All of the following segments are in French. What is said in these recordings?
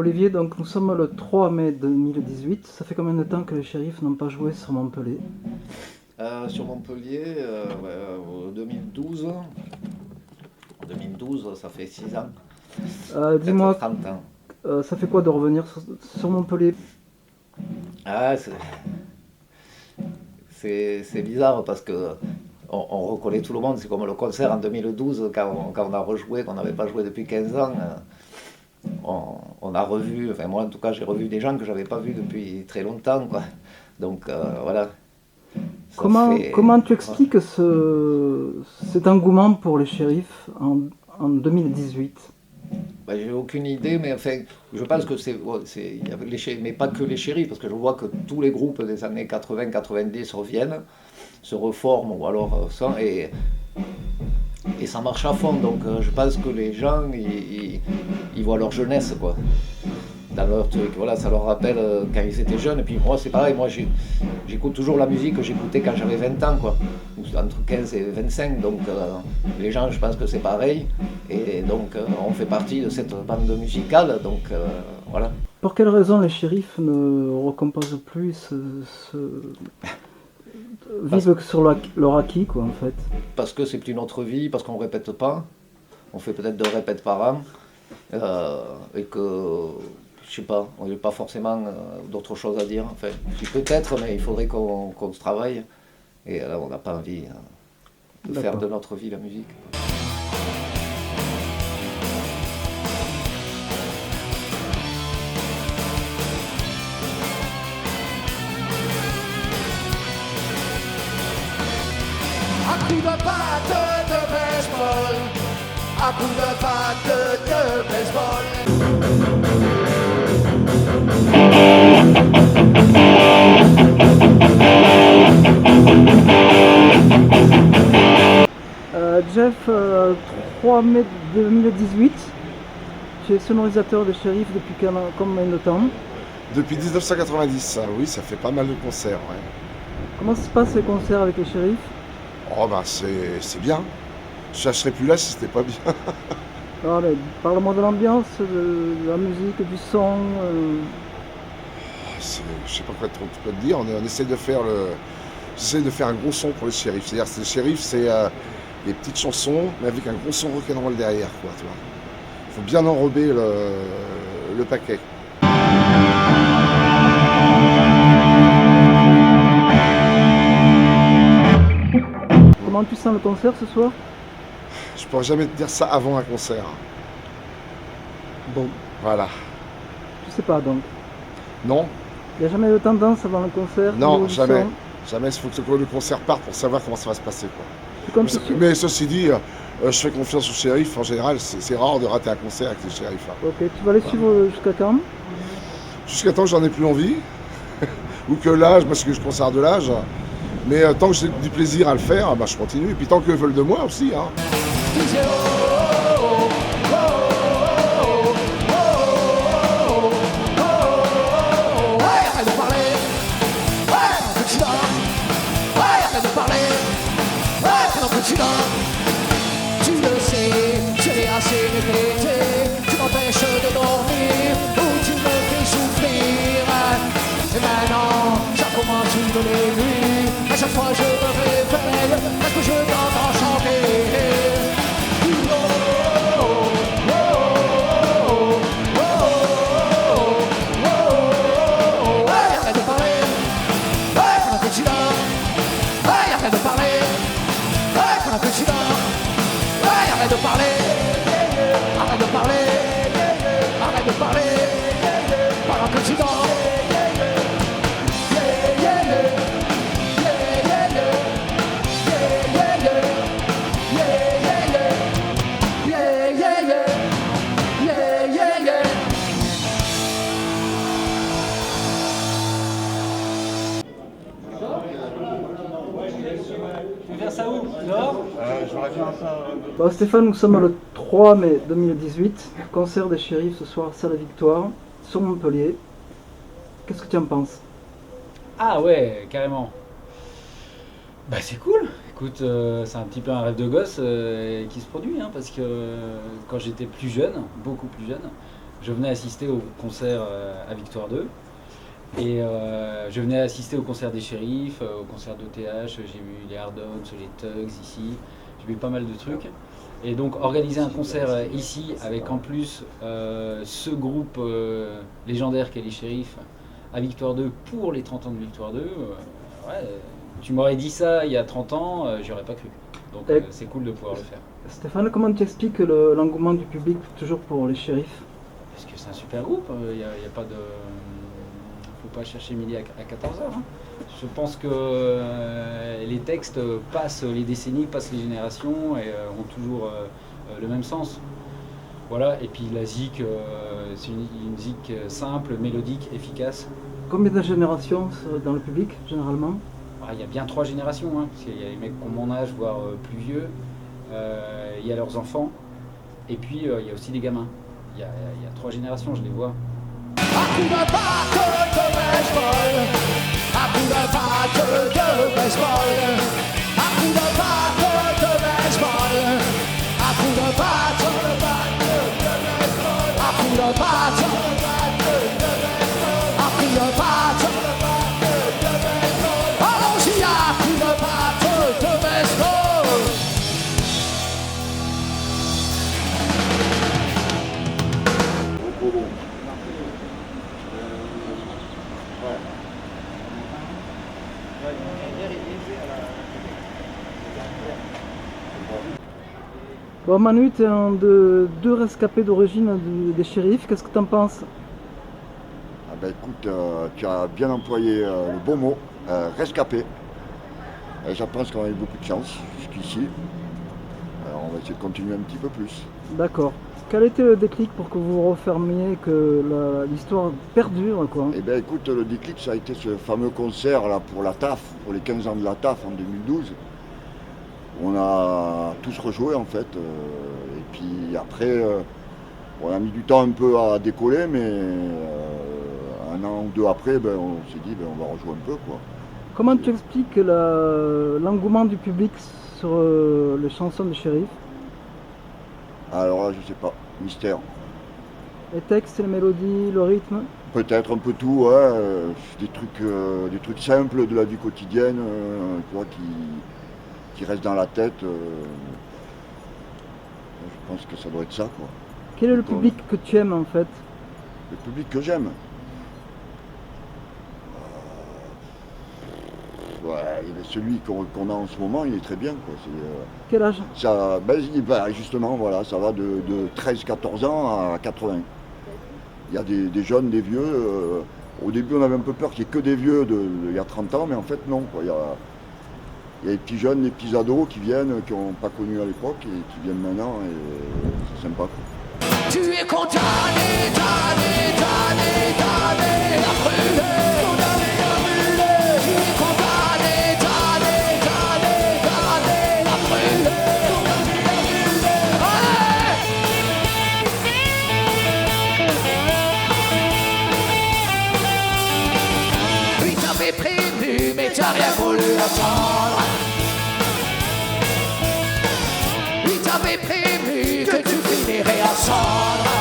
Olivier, donc nous sommes le 3 mai 2018. Ça fait combien de temps que les Shérifs n'ont pas joué sur Montpellier? Sur Montpellier, 2012. En 2012, ça fait 6 ans, peut-être Dis-moi, 30 ans. ça fait quoi de revenir sur Montpellier? Ah, c'est bizarre parce que on reconnaît tout le monde. C'est comme le concert en 2012 quand on a rejoué, qu'on n'avait pas joué depuis 15 ans. On a revu, enfin moi en tout cas j'ai revu des gens que j'avais pas vus depuis très longtemps, quoi. Donc voilà, ça fait. Comment tu Ouais. expliques cet engouement pour les Shérifs en 2018? Ben, j'ai aucune idée, mais enfin, je pense que il y avait mais pas que les Shérifs, parce que je vois que tous les groupes des années 80-90 reviennent, se reforment, ou alors et ça marche à fond. Donc je pense que les gens, ils voient leur jeunesse, quoi, dans leur truc. Voilà, ça leur rappelle quand ils étaient jeunes. Et puis moi, c'est pareil, moi j'écoute toujours la musique que j'écoutais quand j'avais 20 ans, quoi, entre 15 et 25. Donc les gens, je pense que c'est pareil. Et donc on fait partie de cette bande musicale. Donc voilà. Pour quelles raisons les Shérifs ne recomposent plus Parce, vivent sur leur acquis, quoi, en fait? parce que c'est plus notre vie, parce qu'on répète pas. On fait peut-être 2 répètes par an. Et que, je sais pas, on n'a pas forcément d'autres choses à dire. Enfin, si peut-être, mais il faudrait qu'on se travaille. Et là, on n'a pas envie de faire de D'accord. notre vie la musique. Un coup de patte de baseball, un coup de patte de baseball. Jeff, 3 mai 2018, tu es sonorisateur des Shérifs depuis combien de temps? Depuis 1990, ah oui, ça fait pas mal de concerts, ouais. Comment se passent les concerts avec les Shérifs? Oh bah c'est bien. Je ne serais plus là si c'était pas bien. Alors, parle-moi de l'ambiance, de la musique, du son. Je sais pas quoi trop te dire. On essaie de faire j'essaie de faire un gros son pour les Shérifs. C'est-à-dire que les Shérifs, c'est des petites chansons, mais avec un gros son rock'n'roll derrière, quoi, tu vois. Faut bien enrober le paquet. Comment tu sens le concert ce soir? Je pourrais jamais te dire ça avant un concert. Bon, Voilà. tu sais pas donc. Non, Il n'y a jamais de tendance avant le concert? non, niveau du jamais. son? Jamais, il faut que le concert parte pour savoir comment ça va se passer, quoi. Tu comptes sur- Mais ceci dit, je fais confiance aux shérifs. En général, c'est rare de rater un concert avec les shérifs, hein. Ok, tu vas les suivre jusqu'à quand? Jusqu'à temps que j'en ai plus envie, ou que l'âge, parce que je conserve de l'âge. Mais tant que j'ai du plaisir à le faire, bah, je continue. Et puis tant qu'eux veulent de moi aussi, hein. Disait oh, oh, oh, oh, oh, oh, oh, ouais, arrête de parler, ouais, pendant que tu dors, ouais, arrête de parler, ouais, pendant que tu dors. Tu le sais, je l'ai assez répété, tu m'empêches de dormir, ou tu me fais souffrir. Et maintenant, ça commence une les nuits, à chaque fois je me réveille, parce que je t'entends chanter. Arrête de parler, arrête de parler, arrête de parler, pendant que tu dors. Yeah, yeah, yeah, yeah, yeah, yeah, yeah, yeah, yeah, yeah, yeah, yeah, yeah. Bon, Stéphane, nous sommes le 3 mai 2018. Concert des Shérifs ce soir, Salle Victoire, sur Montpellier. Qu'est-ce que tu en penses? Ah ouais, carrément. Bah c'est cool. Écoute, c'est un petit peu un rêve de gosse qui se produit, hein, parce que quand j'étais plus jeune, beaucoup plus jeune, je venais assister au concert à Victoire 2. Et je venais assister au concert des Shérifs, au concert d'OTH, j'ai vu les Hard Dogs, les Tugs ici, j'ai vu pas mal de trucs. Et donc organiser un concert ici avec en plus ce groupe légendaire qu'est les Shérifs à Victoire 2 pour les 30 ans de Victoire 2, ouais, tu m'aurais dit ça il y a 30 ans, j'y aurais pas cru. Donc c'est cool de pouvoir le faire. Stéphane, comment tu expliques l'engouement du public toujours pour les Shérifs? Parce que c'est un super groupe, il n'y a pas de... Faut pas chercher midi à 14h. Hein. Je pense que les textes passent les décennies, passent les générations et ont toujours le même sens. Voilà, et puis la zik, c'est une zik simple, mélodique, efficace. Combien de générations dans le public, généralement? Il y a bien 3 générations, hein, parce qu'il y a les mecs qui ont mon âge, voire plus vieux, il y a leurs enfants, et puis il y a aussi des gamins. Il y a 3 générations, je les vois. À coups de batte de baseball, à coups de batte de baseball, à coups de batte de baseball, à coups de batte de baseball, à coups de batte de baseball, à coups de batte de baseball. Allons-y à coups de batte de baseball. Bon Manu, tu es un de 2 rescapés d'origine des Shérifs, qu'est-ce que tu en penses? Ah ben écoute, tu as bien employé le bon mot, rescapé. Je pense qu'on a eu beaucoup de chance jusqu'ici. Alors on va essayer de continuer un petit peu plus. D'accord. Quel était le déclic pour que vous refermiez, que l'histoire perdure quoi? Eh bien écoute, le déclic ça a été ce fameux concert là pour la TAF, pour les 15 ans de la TAF en 2012. On a tous rejoué en fait, et puis après on a mis du temps un peu à décoller, mais un an ou deux après on s'est dit on va rejouer un peu quoi. Comment tu expliques l'engouement du public sur les chansons des Shérifs? Alors là je sais pas, mystère. Les textes, les mélodies, le rythme? Peut-être un peu tout, ouais, des trucs simples de la vie quotidienne, tu vois, qui restent dans la tête. Je pense que ça doit être ça, quoi. Quel est le public que tu aimes en fait? Le public que j'aime. Ouais, celui qu'on a en ce moment, il est très bien, quoi. Quel âge? Ça, justement, voilà, ça va de 13-14 ans à 80. Il y a des jeunes, des vieux. Au début, on avait un peu peur qu'il n'y ait que des vieux il y a 30 ans, mais en fait, non, quoi. Il y a des petits jeunes, des petits ados qui viennent, qui n'ont pas connu à l'époque et qui viennent maintenant, et c'est sympa, quoi. Tu es condamné, damné, damné, damné, à brûler, condamné à brûler. Tu es condamné, damné, damné, damné, à brûler, condamné à brûler. Oui, t'avais prévenu, mais t'as rien voulu entendre. Oui, t'avais prévenu que tu finirais en cendres.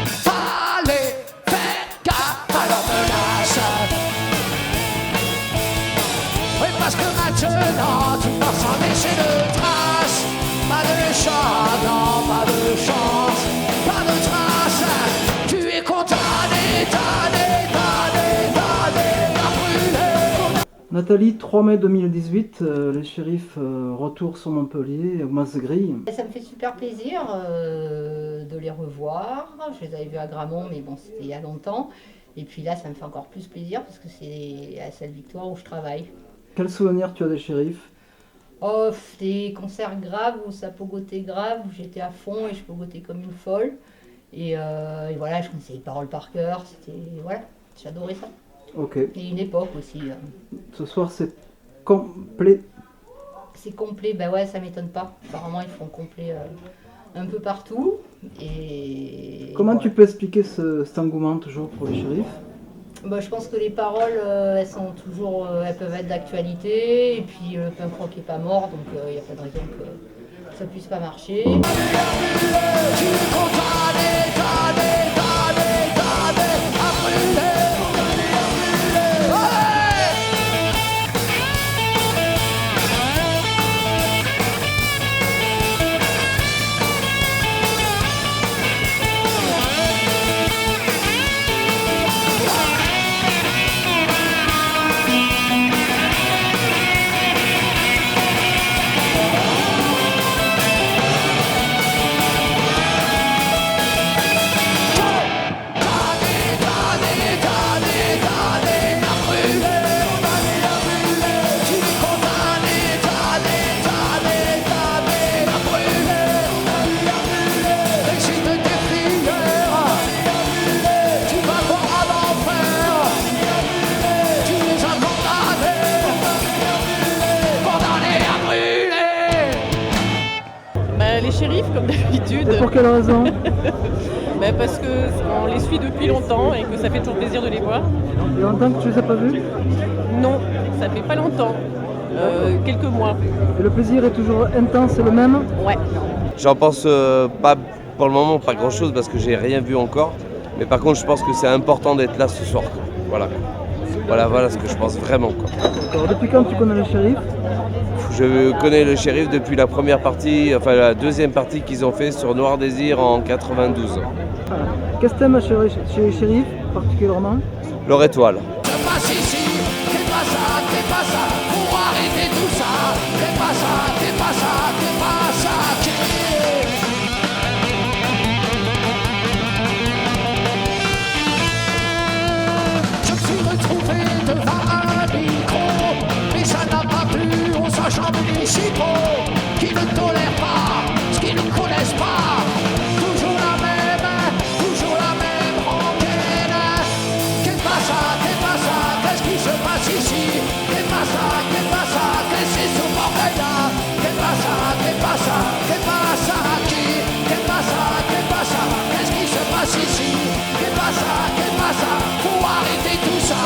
Fallait faire gaffe à leur menace. Oui, parce que maintenant tu pars sans laisser de traces. Pas de chance, non, pas de chance, pas de traces. Tu es condamné, damné, damné, damné à brûler. Nathalie, 3 mai 2018, les Shérifs retour sur Montpellier, au Mas-Grille. Ça me fait super plaisir de les revoir. Je les avais vus à Gramont, mais bon, c'était il y a longtemps. Et puis là, ça me fait encore plus plaisir parce que c'est à cette victoire où je travaille. Quel souvenir tu as des Shérifs? Oh, des concerts graves où ça pogotait grave, où j'étais à fond et je pogotais comme une folle. Et voilà, je connaissais les paroles par cœur. Voilà, j'adorais ça. Ok. Et une époque aussi. Ce soir, c'est complet. C'est complet, bah ouais, ça m'étonne pas. Apparemment, ils font complet un peu partout. Et Comment voilà. tu peux expliquer cet engouement toujours pour les Shérifs? Bah, je pense que les paroles, elles sont toujours, elles peuvent être d'actualité. Et puis le punk rock est pas mort, donc il n'y a pas de raison ça puisse pas marcher. Les shérifs, comme d'habitude. Et pour quelle raison? Parce qu'on les suit depuis longtemps et que ça fait toujours plaisir de les voir. Il y a longtemps que tu les as pas vus? Non, ça fait pas longtemps. Quelques mois. Et le plaisir est toujours intense et le même? Ouais. J'en pense pas pour le moment, pas grand chose parce que j'ai rien vu encore. Mais par contre, je pense que c'est important d'être là ce soir. Voilà. Voilà ce que je pense vraiment. D'accord. Depuis quand tu connais le shérif? Je connais le shérif depuis la première partie, enfin la deuxième partie qu'ils ont fait sur Noir Désir en 92. Voilà. Qu'est-ce que t'aimes chez les shérifs particulièrement? Leur étoile. Qui ne tolèrent pas ce qu'ils ne connaissent pas. Toujours la même rengaine. Qu'est-ce qui se passe ici? Qu'est-ce que c'est ce bordel là? Qu'est-ce qui se passe ici? Faut arrêter tout ça.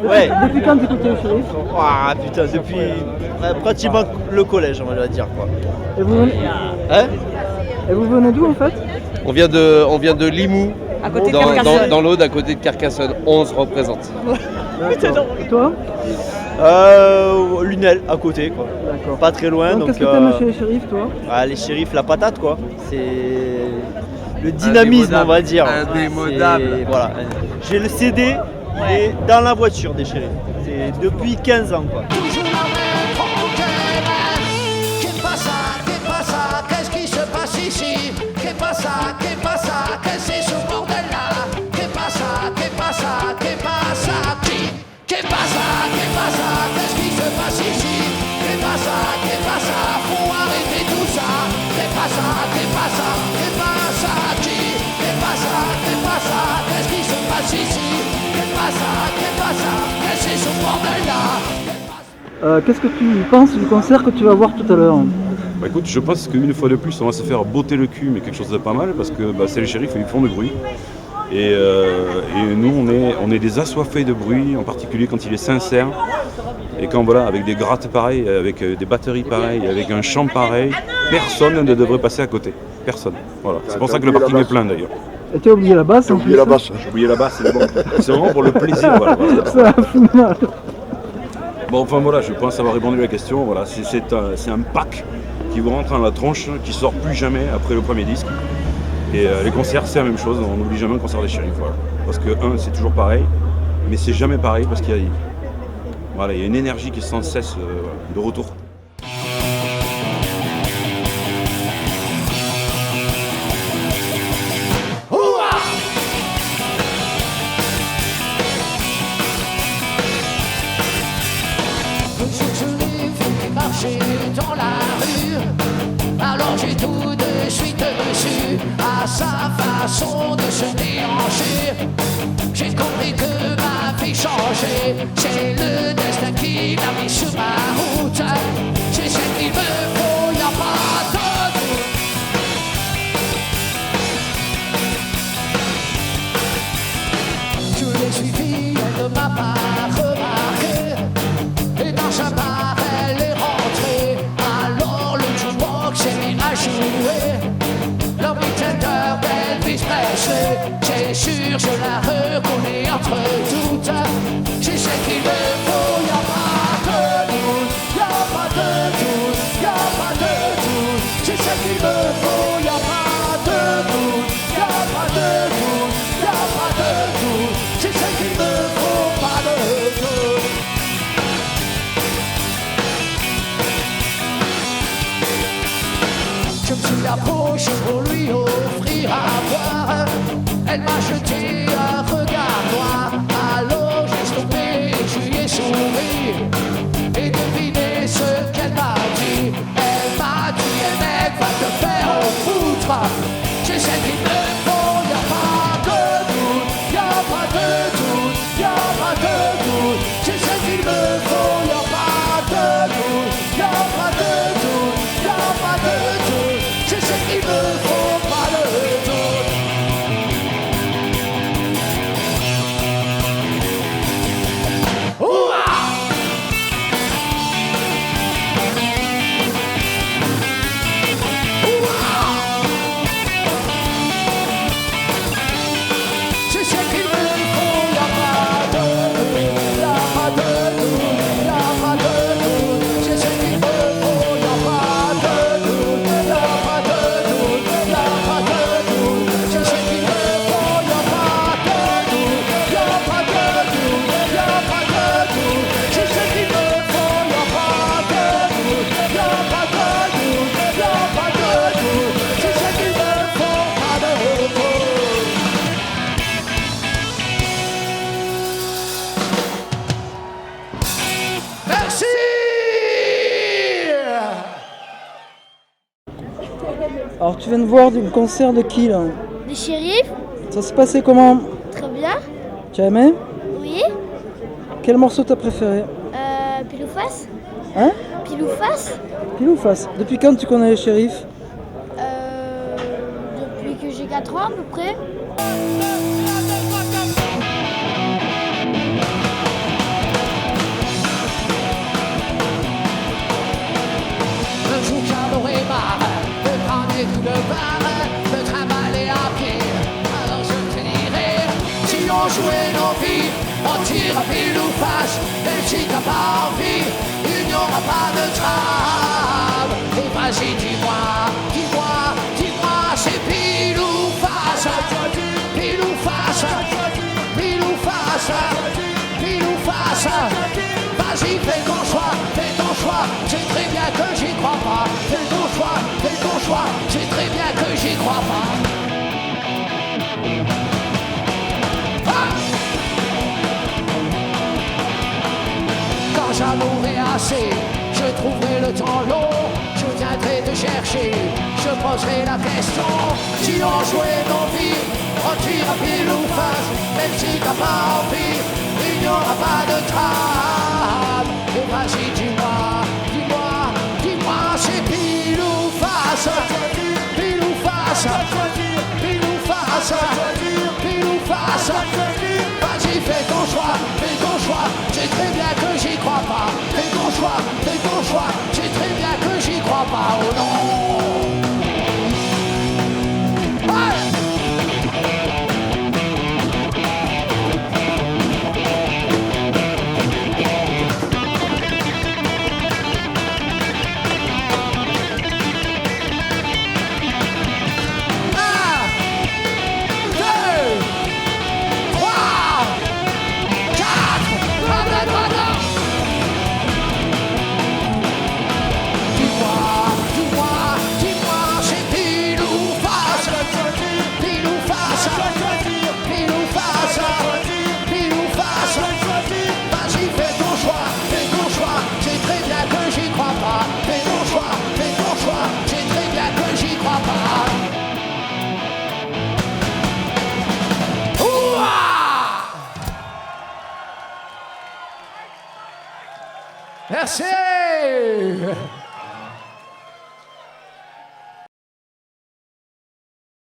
Ouais. Depuis quand tu écoutes le shérif? Ouah, putain, depuis pratiquement le collège, on va dire quoi. Et vous venez, et vous venez d'où en fait? On vient de Limoux, À côté de Carcassonne. dans l'Aude, à côté de Carcassonne. 11 représente. D'accord. Et toi? Lunel, à côté quoi. D'accord. Pas très loin. Donc, qu'est-ce que t'aimes chez les shérifs toi? Les shérifs, la patate quoi. C'est le dynamisme, on va dire. Indémodable. Voilà. J'ai le CD et dans la voiture des shérifs. C'est depuis 15 ans quoi. Toujours la même rengaine. Qu'est-ce qui se passe ici? Qu'est-ce que c'est ce bordel là? Qu'est-ce qui se passe ici? Faut arrêter tout ça. Qu'est-ce qui se passe ici? Qu'est-ce que c'est ce bordel là? Qu'est-ce que tu penses du concert que tu vas voir tout à l'heure? Bah écoute, je pense qu'une fois de plus, on va se faire botter le cul, mais quelque chose de pas mal, parce que c'est les shérifs, ils font du bruit. Et nous, on est des assoiffés de bruit, en particulier quand il est sincère. Et quand voilà, avec des grattes pareilles, avec des batteries pareilles, avec un chant pareil, personne ne devrait passer à côté. Personne. Voilà. C'est pour ça que le parking est plein d'ailleurs. Et tu as oublié la basse J'ai en oublié plus? la basse. J'ai oublié la basse, c'est bon. C'est vraiment pour le plaisir. Voilà. Ça a fait mal. Bon, enfin voilà, je pense avoir répondu à la question. Voilà, c'est un pack qui vous rentre dans la tronche, qui sort plus jamais après le premier disque. Et les concerts, c'est la même chose. On n'oublie jamais un concert des shérifs. Voilà. Parce que c'est toujours pareil, mais c'est jamais pareil parce qu'il y a une énergie qui est sans cesse de retour. Dans la rue, alors j'ai tout de suite dessus à sa façon de se déhancher. J'ai compris que ma vie changeait, c'est le destin qui l'a mis sur ma route. C'est celle qu'il me faut, y'a pas de doute. Je l'ai suivi, elle ne m'a pas remarqué. Et dans sa Et devinez ce qu'elle m'a dit. Elle m'a dit, eh mec, va te faire foutre. C'est celle qu'il me faut, y'a pas de doute, y'a pas de doute, y'a pas de doute. C'est celle qu'il me faut, y'a pas de doute, y'a pas de doute, y'a pas de doute. C'est celle qu'il me faut, pas de doute. Ouah! C'est ce qu'il me faut, y'a pas de doute, y'a pas de doute, y'a pas de doute. C'est ce qu'il me faut, y'a pas de doute, y'a pas de doute, y'a pas de doute. C'est ce qu'il me faut, y'a pas de doute, y'a pas de doute, y'a pas de doute. C'est ce qu'il me faut, y'a pas de doute, y'a pas de doute, y'a pas de doute. C'est ce qu'il me faut, pas de doute. Merci. Alors tu viens de voir du concert de qui là? Des shérifs, Ça s'est passé comment? très bien. Tu as aimé? Oui. Quel morceau t'as préféré? Pile ou face? Hein? Pile ou face? Pile ou face? Depuis quand tu connais les shérifs? Depuis que j'ai 4 ans à peu près. Un jour j'en aurais marre de prendre des coups de barre, de trimballer à pied. Alors je te dirai, si on jouait nos vies, on tire à pile ou face. Même si t'as pas envie, il n'y aura pas de trame. Et vas-y, dis-moi, dis-moi, dis-moi, c'est pile ou face. Pile ou face, pile ou face, pile ou face. Vas-y, fais ton choix, fais ton choix. C'est très bien que j'y crois pas. Fais ton choix, c'est très bien que j'y crois pas. Ah! Quand j'en aurai assez, je trouverai le temps long. Je viendrai te chercher, je poserai la question. Si on jouait nos vies, on tire à pile ou face. Même si t'as pas envie, il n'y aura pas de trame. Et vas-y, dis-moi, dis-moi, dis-moi, c'est pile ou face. Pile ou face, pile ou face, pile ou face. Vas-y, fais ton choix, c'est très bien que j'y crois pas. Fais ton choix, c'est très bien que j'y crois pas, oh non. Ouais. Merci.